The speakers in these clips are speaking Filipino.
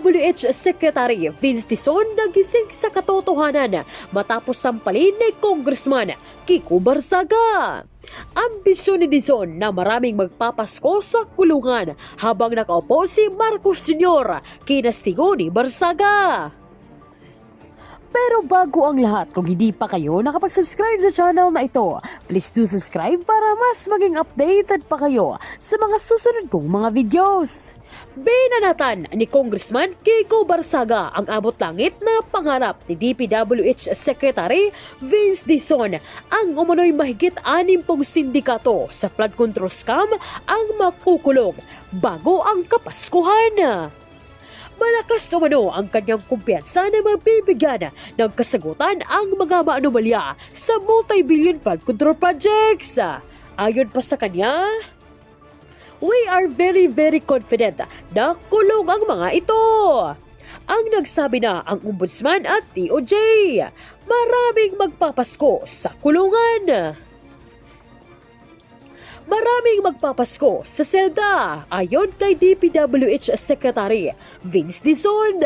DPWH Secretary Vince Dizon nagising sa katotohanan matapos sampalin ni Congressman Kiko Barzaga. Ambisyon ni Dizon na maraming magpapasko sa kulungan habang nakaupo si Marcos Jr. kinastigo ni Barzaga. Pero bago ang lahat, kung hindi pa kayo nakapag-subscribe sa channel na ito, please do subscribe para mas maging updated pa kayo sa mga susunod kong mga videos. Binanatan ni Congressman Kiko Barzaga ang abot-langit na pangarap ni DPWH Secretary Vince Dizon ang umano'y mahigit 60 sindikato sa flood control scam ang makukulong bago ang Kapaskuhan. Malakas umano ang kanyang kumpiyansa na mabibigyan ng kasagutan ang mga maanomalya sa multi-billion flood control projects. Ayon pa sa kanya, "We are very confident na kulong ang mga ito." Ang nagsabi na ang Ombudsman at DOJ, maraming magpapasko sa kulungan. Maraming magpapasko sa selda, ayon kay DPWH Secretary Vince Dizon.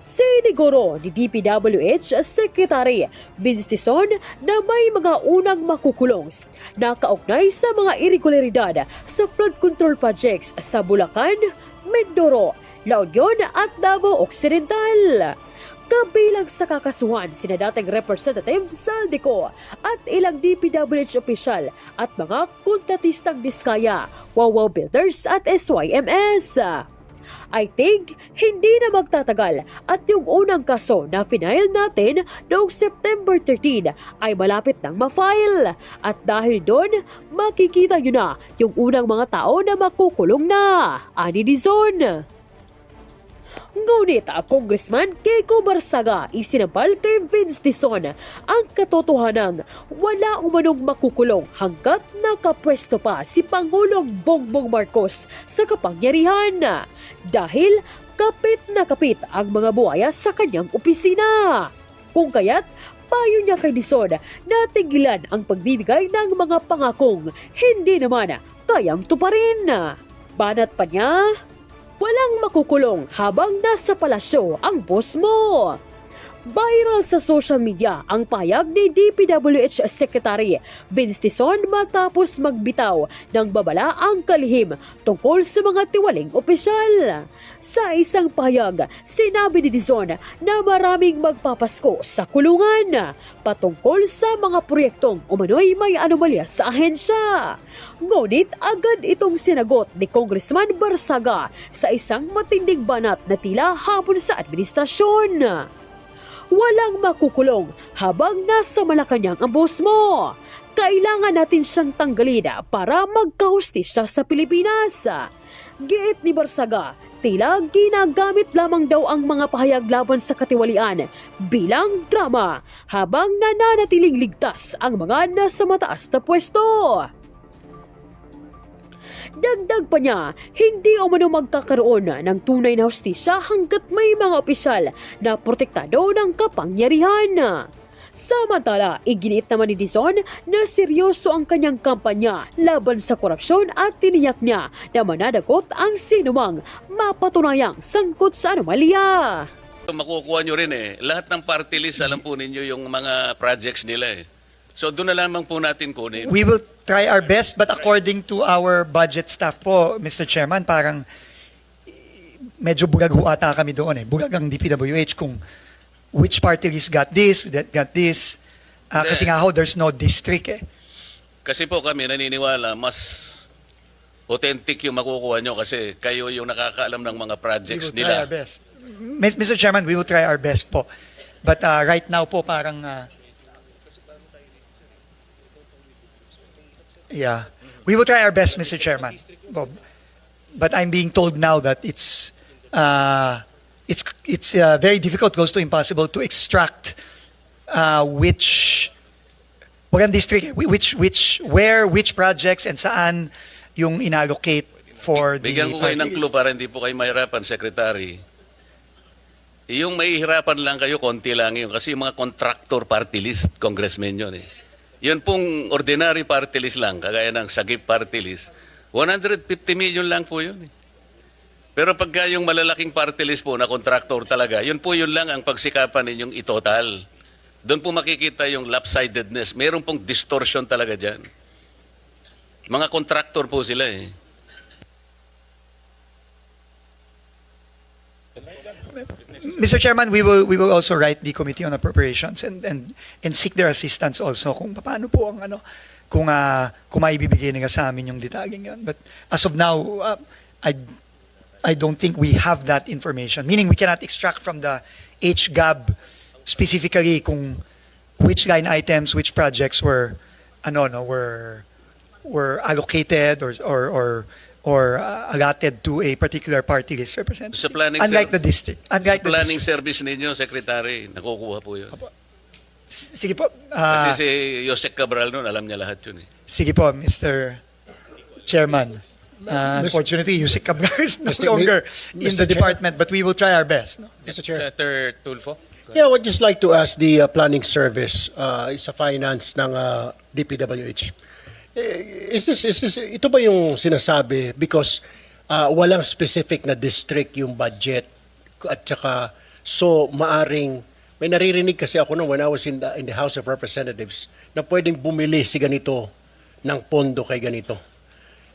Siniguro ni DPWH Secretary Vince Dizon na may mga unang makukulong na kaugnay sa mga irregularidad sa flood control projects sa Bulacan, Mindoro, La Union at Davao Occidental. Kabilang sa kakasuhan sina dating Representative Saldico at ilang DPWH opisyal at mga kontratistang Diskaya, Wawaw Builders at SYMS. I think hindi na magtatagal at yung unang kaso na final natin noong September 13 ay malapit nang ma-file. At dahil doon, makikita nyo na yung unang mga tao na makukulong na, ani Dizon. Ngunit Congressman Kiko Barzaga isinampal kay Vince Dizon ang katotohanan wala umanong makukulong hanggat nakapwesto pa si Pangulong Bongbong Marcos sa kapangyarihan dahil kapit na kapit ang mga buhaya sa kanyang opisina. Kung kaya't payo niya kay Dizon na tigilan ang pagbibigay ng mga pangakong hindi naman kayang tuparin. Banat pa niya, walang makukulong habang nasa palasyo ang boss mo. Viral sa social media ang payag ni DPWH Secretary Vince Dizon matapos magbitaw ng babala ang kalihim tungkol sa mga tiwaling opisyal. Sa isang payag, sinabi ni Dizon na maraming magpapasko sa kulungan patungkol sa mga proyektong umano'y may anomalya sa ahensya. Ngunit agad itong sinagot ni Congressman Barzaga sa isang matinding banat na tila hapon sa administrasyon. Walang makukulong habang nasa Malacanang ang boss mo. Kailangan natin siyang tanggalin para magkahustisya sa Pilipinas. Giit ni Barzaga, tila ginagamit lamang daw ang mga pahayag laban sa katiwalian bilang drama habang nananatiling ligtas ang mga nasa mataas na pwesto. Dagdag pa niya, hindi umano magkakaroon ng tunay na hustisya hanggat may mga opisyal na protektado ng kapangyarihan. Samantala, iginiit naman ni Dizon na seryoso ang kanyang kampanya laban sa korupsyon at tiniyak niya na mananagot ang sinumang mapatunayang sangkot sa anomalya. Makukuha nyo rin lahat ng party list, alam po ninyo yung mga projects nila So doon na lamang po natin kunin. We will try our best, but according to our budget staff po, Mr. Chairman, parang medyo bugag ho ata kami doon Bugag ang DPWH kung which party list got this, that got this. Kasi nga ho, there's no district Kasi po kami naniniwala, mas authentic yung makukuha nyo kasi kayo yung nakakaalam ng mga projects we will try nila. our best. Mr. Chairman, we will try our best po. But right now po parang yeah. We will try our best, Mr. Chairman. But I'm being told now that it's very difficult, close to impossible, to extract which district, which projects and saan yung inallocate for the Bigyan ko kayo ng clue para hindi po kayo mahirapan, Secretary. Yung mahihirapan lang kayo, konti lang yun. Kasi yung mga contractor party list, congressmen yun Yun pong ordinary party list lang, kagaya ng Sagip party list, 150 million lang po yun Pero pagka yung malalaking party list po na contractor talaga, yun lang ang pagsikapan ninyong itotal. Doon po makikita yung lopsidedness. Meron pong distortion talaga dyan. Mga contractor po sila eh. Mr. Chairman, we will also write the Committee on Appropriations and seek their assistance also kung paano po ang kung maibibigay nila sa amin yung detalye yun. But as of now, I don't think we have that information. Meaning we cannot extract from the HGAB specifically kung which line items, which projects were allocated or allotted to a particular party list representative. Sa planning Unlike the district. Unlike sa the planning districts. service ninyo, Secretary, nakukuha po yun. Sige po. Kasi si Josec Cabral noon, alam niya lahat yun eh. Sige po, Mr. Chairman. Unfortunately, Yusek Cabral is no Mr. longer in the Chair. department, but we will try our best. No? Mr. Chair. Senator Tulfo. Yeah, I would just like to ask the planning service sa finance ng DPWH. Ito ba yung sinasabi because walang specific na district yung budget at saka so maaring may naririnig kasi ako nung when I was in the House of Representatives na pwedeng bumili si ganito ng pondo kay ganito.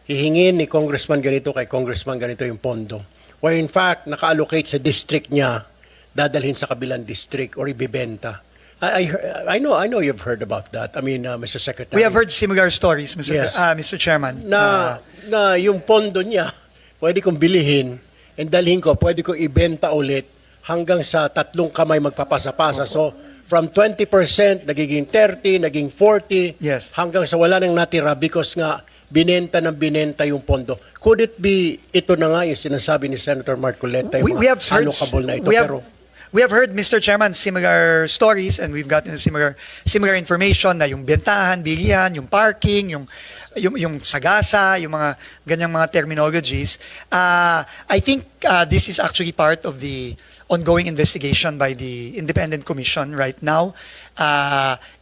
Hihingin ni congressman ganito kay congressman ganito yung pondo. Where in fact, naka-allocate sa district niya, dadalhin sa kabilang district or ibibenta. I know you've heard about that. I mean, Mr. Secretary. We have heard similar stories, Mr. Yes. Mr. Chairman. na yung pondo niya, pwede kong bilihin and dalhin ko, pwede ko ibenta ulit hanggang sa 3 kamay magpapasa-pasa. So, from 20%, nagiging 30, naging 40, Yes. hanggang sa wala nang natira because nga binenta yung pondo. Could it be, ito na nga yung sinasabi ni Senator Marcoleta, yung We have heard, allocable na ito. we have heard, Mr. Chairman, similar stories and we've gotten similar information na yung bentahan, bilihan, yung parking, yung sagasa, yung mga ganyang mga terminologies. I think this is actually part of the ongoing investigation by the Independent Commission right now,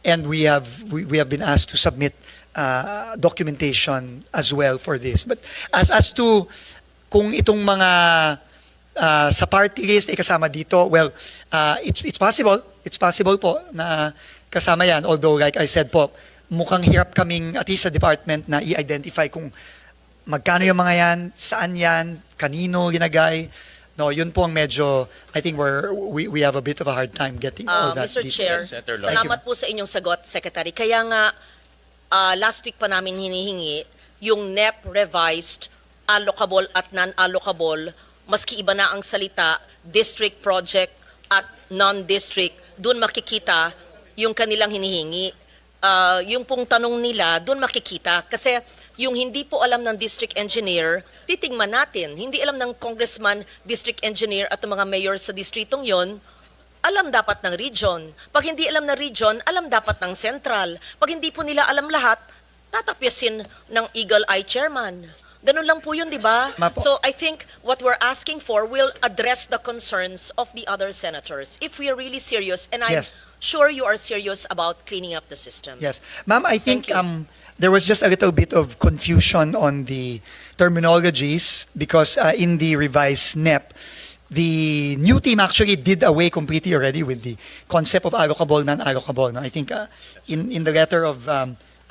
and we have been asked to submit documentation as well for this. But as to kung itong mga sa party list ay kasama dito, well, it's possible po na kasama yan. Although, like I said po, mukhang hirap kaming at least sa department na i-identify kung magkano yung mga yan, saan yan, kanino ginagay. No, yun po ang medyo, I think we have a bit of a hard time getting all that Mr. details. Chair, Senator Lloyd. salamat po sa inyong sagot, Secretary. Kaya nga, last week pa namin hinihingi yung NEP revised, allocable at non-allocable, maski iba na ang salita, district project at non-district, doon makikita yung kanilang hinihingi. Yung pong tanong nila, doon makikita. Kasi yung hindi po alam ng district engineer, titingnan natin. Hindi alam ng congressman, district engineer at mga mayor sa distritong yon, alam dapat ng region. Pag hindi alam ng region, alam dapat ng central. Pag hindi po nila alam lahat, tatapyasin ng Eagle Eye Chairman. Ganun lang po yun, di ba? Mapo. So I think what we're asking for will address the concerns of the other senators. If we are really serious, and I'm Yes. sure you are serious about cleaning up the system. Yes. Ma'am, I think Thank you. there was just a little bit of confusion on the terminologies because in the revised NEP, the new team actually did away completely already with the concept of allocable, non-allocable. No? I think in the letter of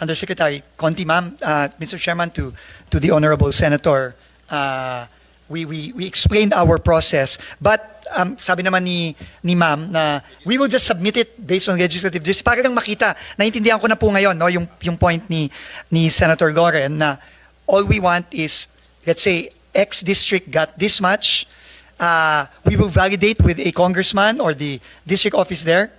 Undersecretary Conti, ma'am, Mr. Chairman, to the Honorable Senator, we explained our process, but sabi naman ni ma'am na we will just submit it based on legislative justice para lang makita. Naintindihan ko na po ngayon no yung point ni Senator Loren na all we want is, let's say X district got this much, we will validate with a congressman or the district office there